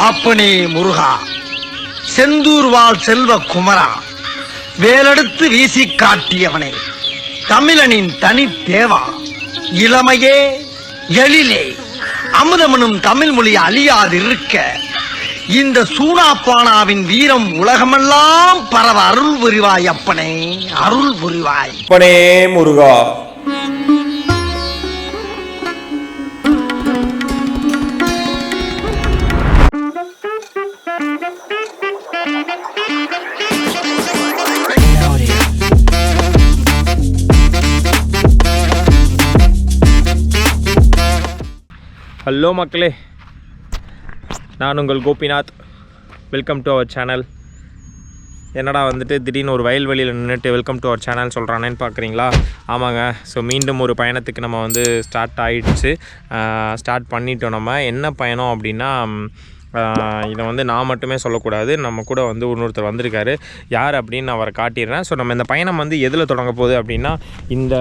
அப்பனே முருகா, செந்தூர் வாழ் செல்வ குமரா, வேலெடுத்து வீசி காட்டியவனே, தமிழனின் தனி தேவா, இளமையே எழிலே அமுதமனும் தமிழ் மொழி அழியாதிருக்க இந்த சூனாப்பானாவின் வீரம் உலகமெல்லாம் பரவ அருள் புரிவாய் அப்பனே, அருள் புரிவாய் அப்பனே முருகா. ஹலோ மக்களே, நான் உங்கள் Gopinath. Welcome to our channel. என்னடா வந்துட்டு திடீர்னு ஒரு வயல்வெளியில் நின்றுட்டு வெல்கம் டு அவர் சேனல் சொல்கிறானேன்னு பார்க்குறீங்களா? ஆமாங்க. ஸோ மீண்டும் ஒரு பயணத்துக்கு நம்ம வந்து ஸ்டார்ட் பண்ணிட்டோம். நம்ம என்ன பயணம் அப்படின்னா, இதை வந்து நான் மட்டுமே சொல்லக்கூடாது, நம்ம கூட வந்து இன்னொருத்தர் வந்திருக்காரு. யார் அப்படின்னு நான் அவரை காட்டிடுறேன். ஸோ நம்ம இந்த பயணம் வந்து எதில் தொடங்க போகுது அப்படின்னா, இந்த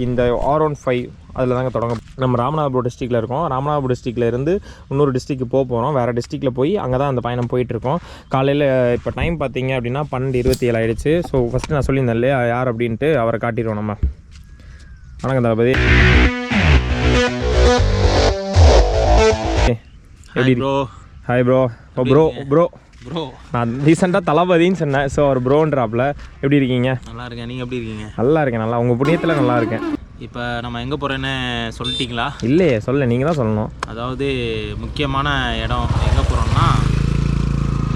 R15 அதில் தாங்க தொடங்க. நம்ம ராமநாதபுரம் டிஸ்ட்ரிக்டில் இருக்கோம். ராமநாதபுரம் டிஸ்ட்ரிக்டில் இருந்து இன்னொரு டிஸ்ட்ரிக்ட்டுக்கு போகிறோம். வேறு டிஸ்ட்ரிக்டில் போய் அங்கே தான் அந்த பயணம் போயிட்டுருக்கோம். காலையில் இப்போ டைம் பார்த்தீங்க அப்படின்னா 12:27 ஆகிடுச்சு. ஸோ ஃபஸ்ட்டு நான் சொல்லியிருந்தேன் இல்லையா யார் அப்படின்ட்டு, அவரை காட்டிடுவோம் நம்ம. வணக்கம் தளபதி. எப்படி ப்ரோ? Hi bro. ப்ரோ நான் ரீசெண்டாக தளபதின்னு சொன்னேன். ஸோ அவர் ப்ரோன்றாப்ல. எப்படி இருக்கீங்க? நல்லா இருக்கேன். நீங்கள் எப்படி இருக்கீங்க? நல்லா இருக்கேன். நல்லா, உங்கள் புண்ணியத்தில் நல்லா இருக்கேன். இப்போ நம்ம எங்கே போகிறேன்னு சொல்லிட்டீங்களா? இல்லையே, சொல்ல, நீங்கள் தான் சொல்லணும். அதாவது முக்கியமான இடம் எங்கே போகிறோம்னா,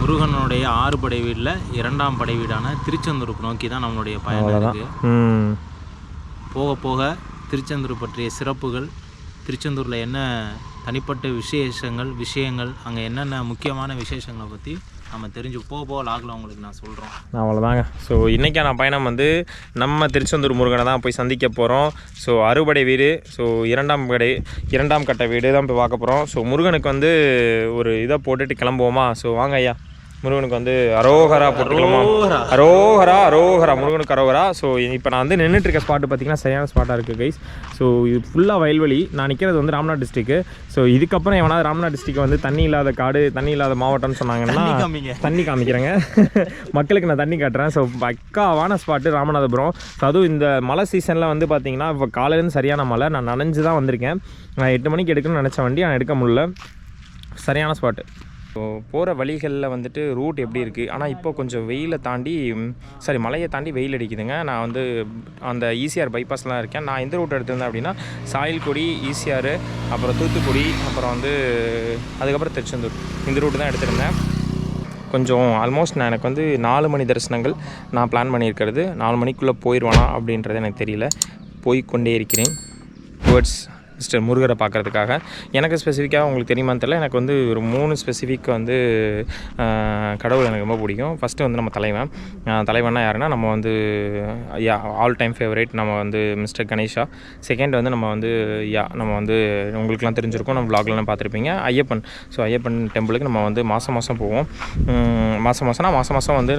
முருகனுடைய 6 படை வீடில் 2ஆம் படை வீடான திருச்செந்தூருக்கு நோக்கி தான் நம்மளுடைய பயணம் இருக்குது. போக போக திருச்செந்தூர் பற்றிய சிறப்புகள், திருச்செந்தூரில் என்ன தனிப்பட்ட விஷயங்கள் அங்கே என்னென்ன முக்கியமான விசேஷங்களை பற்றி நம்ம தெரிஞ்சு போக லாகில் உங்களுக்கு நான் சொல்கிறோம். அவ்வளோதாங்க. ஸோ இன்றைக்கான பயணம் வந்து நம்ம திருச்செந்தூர் முருகனை தான் போய் சந்திக்க போகிறோம். ஸோ அறுபடை வீடு, ஸோ 2ஆம் கட்ட வீடு தான் போய் பார்க்க போகிறோம். ஸோ முருகனுக்கு வந்து ஒரு இதை போட்டுட்டு கிளம்புவோமா? ஸோ வாங்க ஐயா, முருகனுக்கு வந்து அரோகரா போட்டுக்கலாமா? அரோகரா முருகனுக்கு அரோகரா. ஸோ இப்போ நான் வந்து நின்றுட்டு இருக்க ஸ்பாட்டு பார்த்தீங்கன்னா சரியான ஸ்பாட்டாக இருக்குது கைஸ். ஸோ இது ஃபுல்லாக வயல்வெளி. நான் நிற்கிறது வந்து ராமநாத் டிஸ்ட்ரிக்கு. ஸோ இதுக்கப்புறம் எவனாவது ராமநாத் டிஸ்ட்ரிக்ட் வந்து தண்ணி இல்லாத காடு, தண்ணி இல்லாத மாவட்டம்னு சொன்னாங்கன்னா தண்ணி காமிக்கிறேங்க. மக்களுக்கு நான் தண்ணி காட்டுறேன். ஸோ பக்காவான ஸ்பாட்டு ராமநாதபுரம். ஸோ அதுவும் இந்த மழை சீசனில் வந்து பார்த்தீங்கன்னா இப்போ காலையிலேருந்து சரியான மழை. நான் நனைஞ்சு தான் வந்திருக்கேன். நான் 8 மணிக்கு எடுக்கணும்னு நினச்ச வண்டி நான் எடுக்க முடியல. சரியான ஸ்பாட்டு. ஸோ போகிற வழிகளில் வந்துட்டு ரூட் எப்படி இருக்குது, ஆனால் இப்போ கொஞ்சம் மலையை தாண்டி வெயில் அடிக்குதுங்க. நான் வந்து அந்த ஈசிஆர் பைபாஸ்லாம் இருக்கேன். நான் எந்த ரூட் எடுத்திருந்தேன் அப்படின்னா, சாயல்குடி, ஈசிஆர், அப்புறம் தூத்துக்குடி, அப்புறம் வந்து அதுக்கப்புறம் திருச்செந்தூர், இந்த ரூட்டு தான் எடுத்திருந்தேன். கொஞ்சம் ஆல்மோஸ்ட் எனக்கு வந்து 4 மணி தரிசனங்கள் நான் பிளான் பண்ணியிருக்கிறது. 4 மணிக்குள்ளே போயிடுவானா அப்படின்றது எனக்கு தெரியல. போய்கொண்டே இருக்கிறேன் டுவர்ட்ஸ் மிஸ்டர் முருகரை பார்க்குறதுக்காக. எனக்கு ஸ்பெசிஃபிக்காக உங்களுக்கு தெரியுமான்னு தெரியல, எனக்கு வந்து ஒரு 3 ஸ்பெசிஃபிக் வந்து கடவுள் எனக்கு ரொம்ப பிடிக்கும். ஃபஸ்ட்டு வந்து நம்ம தலைவன்னா யாருன்னா, நம்ம வந்து ஆல் டைம் ஃபேவரேட் நம்ம வந்து மிஸ்டர் கணேஷா. செகண்ட் வந்து நம்ம வந்து உங்களுக்குலாம் தெரிஞ்சிருக்கும், நம்ம வ்ளாக்லாம் பார்த்துருப்பீங்க, ஐயப்பன். ஸோ ஐயப்பன் டெம்பிளுக்கு நம்ம வந்து மாதம் போவோம். மாதம் வந்து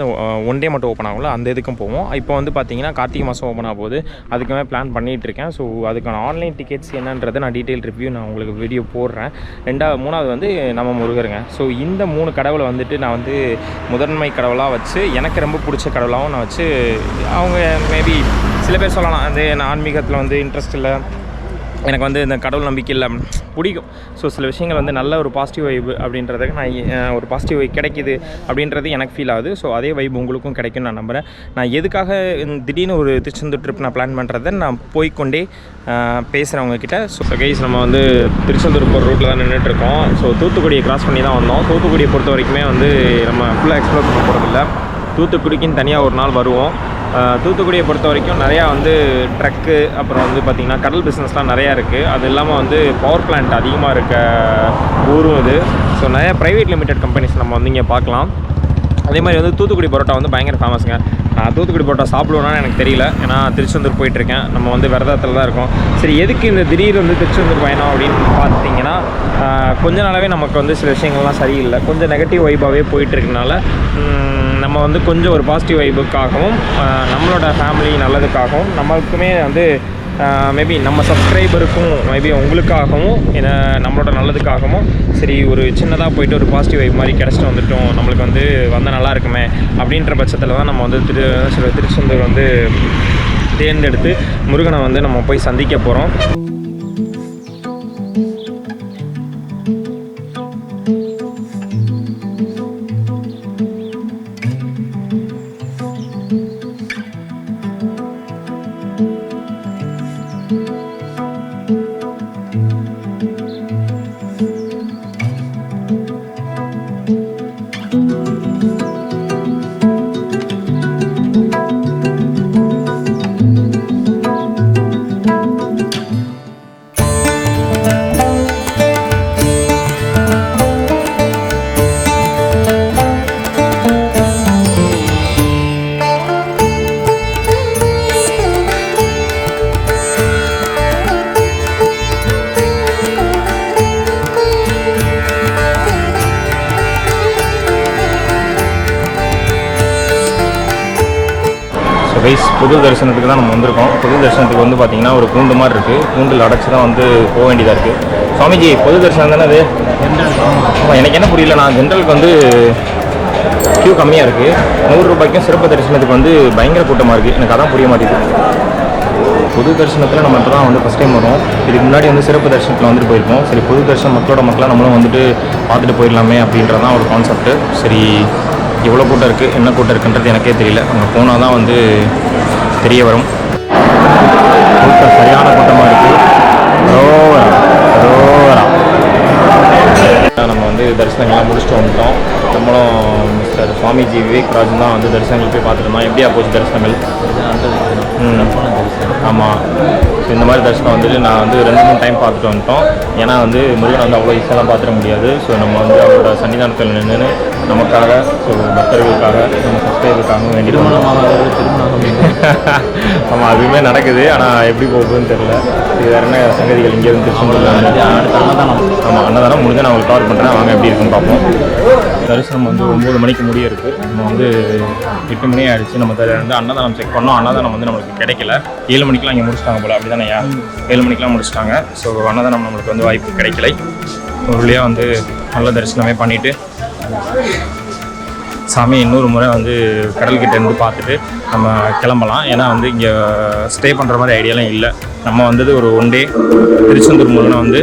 1 டே மட்டும் ஓப்பன் ஆகும்ல, அந்த இதுக்கும் போவோம். இப்போ வந்து பார்த்தீங்கன்னா கார்த்திகை மாதம் ஓப்பன் ஆக போகுது. அதுக்குமே பிளான் பண்ணிகிட்ருக்கேன். ஸோ அதுக்கான ஆன்லைன் டிக்கெட்ஸ் என்னன்றது நான் டீட்டெயில் ரிவ்யூ நான் உங்களுக்கு வீடியோ போடுறேன். 3வது வந்து நம்ம முருகருங்க. ஸோ இந்த 3 கடவுளை வந்துட்டு நான் வந்து முதன்மை கடவுளாக வச்சு, எனக்கு ரொம்ப பிடிச்ச கடவுளாகவும் நான் வச்சு, அவங்க மேபி சில பேர் சொல்லலாம் அது ஆன்மீகத்தில் வந்து இன்ட்ரெஸ்ட் இல்லை, எனக்கு வந்து இந்த கடவுள் நம்பிக்கை இல்லை, பிடிக்கும். ஸோ சில விஷயங்கள் வந்து நல்ல ஒரு பாசிட்டிவ் வைப்பு அப்படின்றதுக்கு நான் ஒரு பாசிட்டிவ் வைப் கிடைக்கிது அப்படின்றது எனக்கு ஃபீல் ஆகுது. ஸோ அதே வைப் உங்களுக்கும் கிடைக்கும்னு நான் நம்புகிறேன். நான் எதுக்காக திடீர்னு ஒரு திருச்செந்தூர் ட்ரிப் நான் பிளான் பண்ணுறதை நான் போய்கொண்டே பேசுகிறவங்கக்கிட்ட. ஸோ கைஸ், நம்ம வந்து திருச்செந்தூர் போகிற ரூட்டில் தான் நின்றுட்டுருக்கோம். ஸோ தூத்துக்குடியை கிராஸ் பண்ணி தான் வந்தோம். தூத்துக்குடியை பொறுத்த வரைக்குமே வந்து நம்ம ஃபுல்லாக எக்ஸ்ப்ளோர் பண்ண போகிறதில்ல. தூத்துக்குடிக்குன்னு தனியாக ஒரு நாள் வருவோம். தூத்துக்குடியை பொறுத்த வரைக்கும் நிறையா வந்து ட்ரக்கு, அப்புறம் வந்து பார்த்திங்கன்னா கடல் பிஸ்னஸ்லாம் நிறையா இருக்குது. அது இல்லாமல் வந்து பவர் பிளான்ட் அதிகமாக இருக்க ஊரும் இது. ஸோ நிறையா ப்ரைவேட் லிமிடெட் கம்பெனிஸ் நம்ம வந்து இங்கே பார்க்கலாம். அதே மாதிரி வந்து தூத்துக்குடி பரோட்டா வந்து பயங்கர ஃபேமஸுங்க. நான் தூத்துக்குடி பரோட்டா சாப்பிடுவேன்னு எனக்கு தெரியல, ஏன்னா திருச்செந்தூர் போயிட்டுருக்கேன். நம்ம வந்து விரதத்தில் தான் இருக்கோம். சரி, எதுக்கு இந்த திடீர் வந்து திருச்செந்தூர் பயணம் அப்படின்னு பார்த்தீங்கன்னா, கொஞ்ச நாளாகவே நமக்கு வந்து சில விஷயங்கள்லாம் சரியில்லை, கொஞ்சம் நெகட்டிவ் வைப்பாகவே போயிட்டுருக்கனால நம்ம வந்து கொஞ்சம் ஒரு பாசிட்டிவ் வைப்புக்காகவும் நம்மளோட ஃபேமிலி நல்லதுக்காகவும் நம்மளுக்குமே வந்து மேபி நம்ம சப்ஸ்கிரைபருக்கும் மேபி உங்களுக்காகவும் நம்மளோட நல்லதுக்காகவும் சரி ஒரு சின்னதாக போயிட்டு ஒரு பாசிட்டிவ் வைப் மாதிரி கிடச்சிட்டு வந்துட்டோம், நம்மளுக்கு வந்து வந்தால் நல்லா இருக்குமே அப்படின்ற பட்சத்தில் தான் நம்ம வந்து திருச்செந்தூர் வந்து தேர்ந்தெடுத்து முருகனை வந்து நம்ம போய் சந்திக்க போகிறோம். கைஸ், புது தரிசனத்துக்கு தான் நம்ம வந்திருக்கோம். புது தரிசனத்துக்கு வந்து பார்த்திங்கன்னா ஒரு கூண்டு மாதிரி இருக்குது. கூண்டில் அடைச்சி தான் வந்து போக வேண்டியதாக இருக்குது. சுவாமிஜி, பொது தரிசனம் தானே அது? ஆமாம், எனக்கு என்ன புரியல, நான் ஜென்ரலுக்கு வந்து க்யூ கம்மியாக இருக்குது, 100 ரூபாய்க்கும் சிறப்பு தரிசனத்துக்கு வந்து பயங்கர கூட்டமாக இருக்குது. எனக்கு அதான் புரிய மாட்டேங்குது. புது தரிசனத்தில் நம்ம தான் வந்து ஃபஸ்ட் டைம் வரும். இதுக்கு முன்னாடி வந்து சிறப்பு தரிசனத்தில் வந்துட்டு போயிருக்கோம். சரி, புது தரிசனம் மக்களாக நம்மளும் வந்துட்டு பார்த்துட்டு போயிடலாமே அப்படின்றதான் ஒரு கான்செப்ட்டு. சரி, எவ்வளோ கூட்டம் இருக்குது, என்ன கூட்டம் இருக்குன்றது எனக்கே தெரியல. அங்கே போனால் தான் வந்து தெரிய வரும். கூட்டம் சரியான கூட்டமாக இருக்குது. நம்ம வந்து தரிசனங்கள்லாம் முடிச்சுட்டு வந்துட்டோம். நம்மளும் மிஸ்டர் சுவாமிஜி விவேக் ராஜன் தான் வந்து தரிசனங்கள் போய் பார்த்துட்டு இருந்தோம். எப்படியா போச்சு தரிசனங்கள்? ஆமாம், ஸோ இந்த மாதிரி தரிசனம் வந்துட்டு நான் வந்து 2-3 டைம் பார்த்துட்டு வந்துட்டோம். ஏன்னா வந்து முருகன் வந்து அவ்வளோ ஈஸியெல்லாம் பார்த்துட முடியாது. ஸோ நம்ம வந்து அவரோட சன்னிதானத்தில் நின்று நமக்காக, ஸோ பக்தர்களுக்காக, நம்ம சப்ஸ்கிரைபருக்காகவும் வேண்டிட்டு ஆமாம், அதுவுமே நடக்குது. ஆனால் எப்படி போகுதுன்னு தெரியல. இது வேறு என்ன சங்கதிகள் இங்கே இருந்து அன்னதானம். ஆமாம், அன்னதானம் முடிஞ்சு நான் உங்களுக்கு கவர் பண்ணுறேன். வாங்க எப்படி இருக்குன்னு பார்ப்போம். தரிசனம் வந்து 9 மணிக்கு முடிய இருக்குது. நம்ம வந்து 8 மணி ஆகிடுச்சு. நம்ம வந்து அன்னதானம் செக் பண்ணோம். அன்னதானம் வந்து நம்மளுக்கு கிடைக்கல. 7 மணிக்கெலாம் இங்கே முடிச்சிட்டாங்க போல், அப்படி தானே? 7 மணிக்கெலாம் முடிச்சிட்டாங்க. ஸோ அன்னதானம் நம்மளுக்கு வந்து வாய்ப்பு கிடைக்கலை. ஒரு வழியாக வந்து நல்ல தரிசனமே பண்ணிவிட்டு சாமி இன்னொரு முறை வந்து கடல்கிட்ட இருந்து பார்த்துட்டு நம்ம கிளம்பலாம். ஏன்னா வந்து இங்கே ஸ்டே பண்ணுற மாதிரி ஐடியாலாம் இல்லை. நம்ம வந்தது ஒரு 1 டே திருச்செந்தூர் முருகனை வந்து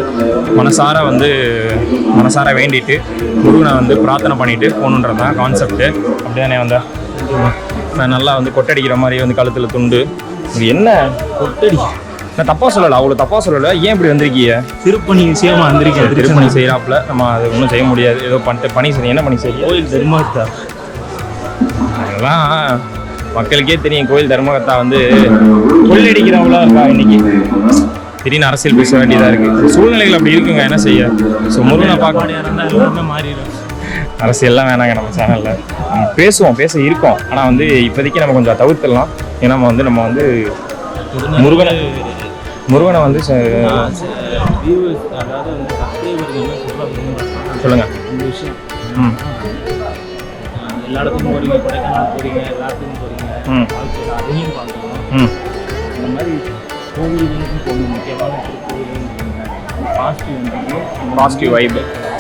மனசார வேண்டிட்டு முருகனை வந்து பிரார்த்தனை பண்ணிவிட்டு போகணுன்றது தான் கான்செப்ட்டு. அப்படி தானே வந்தேன். நான் நல்லா வந்து கொட்டடிக்கிற மாதிரி வந்து கழுத்தில் துண்டு. இது என்ன கொட்டடி? நான் தப்பாக சொல்லலை, அவ்வளோ தப்பாக சொல்லலை. ஏன் இப்படி வந்திருக்கீங்க? திருப்பணி விஷயமா வந்திருக்கேன். திருப்பணி செய்கிறாப்புல நம்ம அது ஒன்றும் செய்ய முடியாது. ஏதோ பண்ணிட்டு பணி செய்ய, என்ன பண்ணி செய்ய? கோயில் தர்மகர்த்தா. அதெல்லாம் மக்களுக்கே தெரியும். கோயில் தர்மகர்த்தா வந்து கொள்ளடிக்கிறவங்களா இருக்கா இன்னைக்கு. திடீர்னு அரசியல் பேச வேண்டியதாக இருக்குது. சூழ்நிலைகள் அப்படி இருக்குங்க, என்ன செய்ய. ஸோ முருகனை பார்க்க மாறிடும். அரசியல்லாம் வேணாங்க நம்ம சேனலில். நம்ம பேச இருக்கோம். ஆனால் வந்து இப்போதைக்கு நம்ம கொஞ்சம் தவிர்த்துடலாம். ஏன்னா நம்ம வந்து முருகனை வந்து சொல்லுங்க இந்த விஷயம். எல்லா இடத்துக்கும் போறீங்க, கொடைக்கானல் போறீங்க, எல்லாத்துக்கும் போறீங்க, அதையும் பார்க்கணும். இந்த மாதிரி கோவிலுக்கும் போகணும். முக்கியமான பாசிட்டிவ் வைப்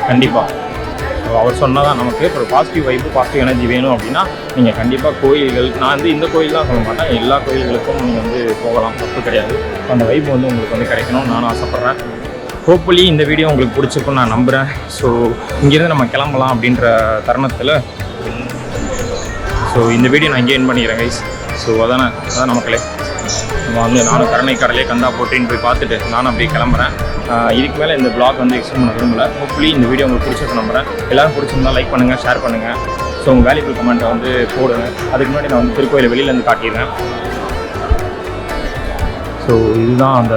கண்டிப்பாக. அவர் சொன்னால் தான் நமக்கு ஒரு பாசிட்டிவ் வைப்பு, பாசிட்டிவ் எனர்ஜி வேணும் அப்படின்னா நீங்கள் கண்டிப்பாக கோயில்கள், நான் வந்து இந்த கோயில் தான் சொல்ல மாட்டேன், எல்லா கோயில்களுக்கும் நீங்கள் வந்து போகலாம், தப்பு கிடையாது. அந்த வைப்பு வந்து உங்களுக்கு வந்து கிடைக்கணும்னு நானும் ஆசைப்பட்றேன். ஹோப்ஃபுல்லி இந்த வீடியோ உங்களுக்கு பிடிச்சிருக்குன்னு நான் நம்புகிறேன். ஸோ இங்கேருந்து நம்ம கிளம்பலாம் அப்படின்ற தருணத்தில் ஸோ இந்த வீடியோ நான் இங்கே என் பண்ணிக்கிறேன் கைஸ். ஸோ அதான் மக்களே, நம்ம வந்து நானும் கருணை கடலே கந்தா போட்டின்னு போய் பார்த்துட்டு நானும் அப்படியே கிளம்புறேன். இதுக்கு மேலே இந்த ப்ளாக் வந்து எக்ஸ்டெண்ட் பண்ண விரும்பல. ஹோப்ஃபுல்லி இந்த வீடியோ உங்களுக்கு பிடிச்சிருக்கு நம்புறேன். எல்லோரும் பிடிச்சிருந்தா லைக் பண்ணுங்கள், ஷேர் பண்ணுங்கள். ஸோ உங்கள் வேல்யூபிள் கமெண்ட்டை வந்து போடுங்க. அதுக்கு முன்னாடி நான் வந்து திருக்கோயிலை வெளியிலேருந்து காட்டிடுறேன். ஸோ இதுதான் அந்த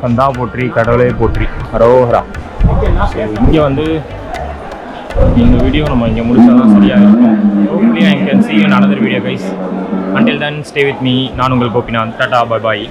கந்தா போற்றி, கடவுளே போற்றி, அரோஹரா. இங்கே வந்து இந்த வீடியோ நம்ம இங்கே முடிச்சா தான் சரியாக இருக்கும். Hopefully I can see you in another video guys. Until then stay with me. நான் உங்கள் கோபிநாத். Tata, bye bye.